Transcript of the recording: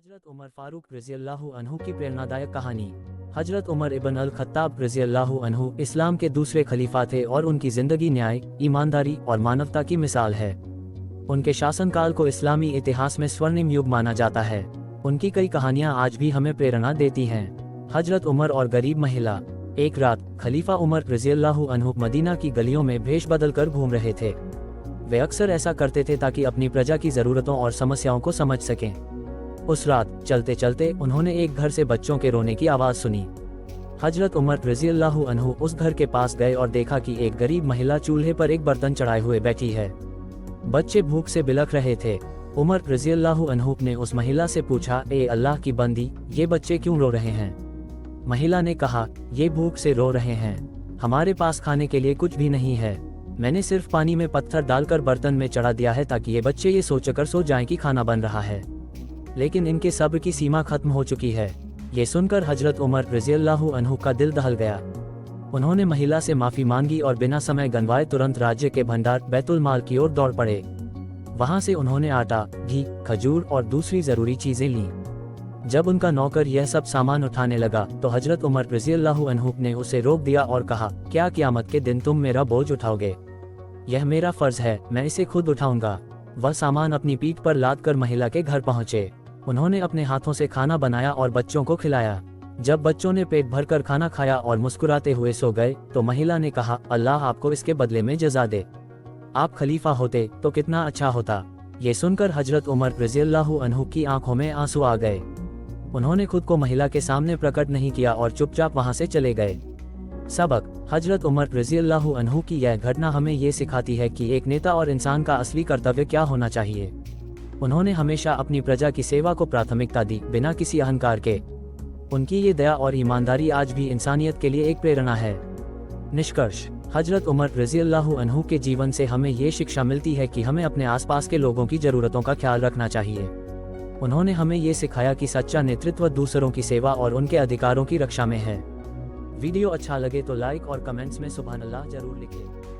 हजरत उमर फारूक रज़ियल्लाहु अन्हु की प्रेरणादायक कहानी। हजरत उमर इब्न अल खत्ताब रज़ियल्लाहु अन्हु इस्लाम के दूसरे खलीफा थे और उनकी जिंदगी न्याय, ईमानदारी और मानवता की मिसाल है। उनके शासनकाल को इस्लामी इतिहास में स्वर्णिम युग माना जाता है। उनकी कई कहानियां आज भी हमें प्रेरणा देती हैं। हजरत उमर और गरीब महिला। एक रात खलीफा उमर रज़ियल्लाहु अन्हु मदीना की गलियों में भेष बदल कर घूम रहे थे। वे अक्सर ऐसा करते थे ताकि अपनी प्रजा की जरूरतों और समस्याओं को समझ सकें। उस रात चलते चलते उन्होंने एक घर से बच्चों के रोने की आवाज़ सुनी। हजरत उमर रज़ियल्लाहु अन्हु उस घर के पास गए और देखा कि एक गरीब महिला चूल्हे पर एक बर्तन चढ़ाए हुए बैठी है। बच्चे भूख से बिलख रहे थे। उमर रज़ियल्लाहु अन्हु ने उस महिला से पूछा, ए अल्लाह की बंदी, ये बच्चे क्यों रो रहे हैं? महिला ने कहा, ये भूख से रो रहे हैं, हमारे पास खाने के लिए कुछ भी नहीं है। मैंने सिर्फ पानी में पत्थर डालकर बर्तन में चढ़ा दिया है ताकि ये बच्चे ये सोचकर सो जाएं कि खाना बन रहा है, लेकिन इनके सब्र की सीमा खत्म हो चुकी है। ये सुनकर हजरत उमर रज़ियल्लाहु अन्हु का दिल दहल गया। उन्होंने महिला से माफी मांगी और बिना समय गंवाए तुरंत राज्य के भंडार बैतुल माल की ओर दौड़ पड़े। वहां से उन्होंने आटा, घी, खजूर और दूसरी जरूरी चीजें लीं। जब उनका नौकर यह सब सामान उठाने लगा तो हजरत उमर रज़ियल्लाहु अन्हु ने उसे रोक दिया और कहा, क्या क़यामत के दिन तुम मेरा बोझ उठाओगे? यह मेरा फर्ज है, मैं इसे खुद उठाऊंगा। वह सामान अपनी पीठ पर लाद कर महिला के घर पहुंचे। उन्होंने अपने हाथों से खाना बनाया और बच्चों को खिलाया। जब बच्चों ने पेट भरकर खाना खाया और मुस्कुराते हुए सो गए तो महिला ने कहा, अल्लाह आपको इसके बदले में जज़ा दे। आप खलीफा होते तो कितना अच्छा होता। ये सुनकर हजरत उमर रज़ियल्लाहु अन्हु की आंखों में आंसू आ गए। उन्होंने खुद को महिला के सामने प्रकट नहीं किया और चुपचाप वहां से चले गए। सबक। हजरत उमर रज़ियल्लाहु अन्हु की यह घटना हमें ये सिखाती है कि एक नेता और इंसान का असली कर्तव्य क्या होना चाहिए। उन्होंने हमेशा अपनी प्रजा की सेवा को प्राथमिकता दी, बिना किसी अहंकार के। उनकी ये दया और ईमानदारी आज भी इंसानियत के लिए एक प्रेरणा है। निष्कर्ष। हजरत उमर रज़ियल्लाहु अन्हु के जीवन से हमें ये शिक्षा मिलती है कि हमें अपने आसपास के लोगों की ज़रूरतों का ख्याल रखना चाहिए। उन्होंने हमें ये सिखाया कि सच्चा नेतृत्व दूसरों की सेवा और उनके अधिकारों की रक्षा में है। वीडियो अच्छा लगे तो लाइक और कमेंट्स में सुभान अल्लाह जरूर लिखें।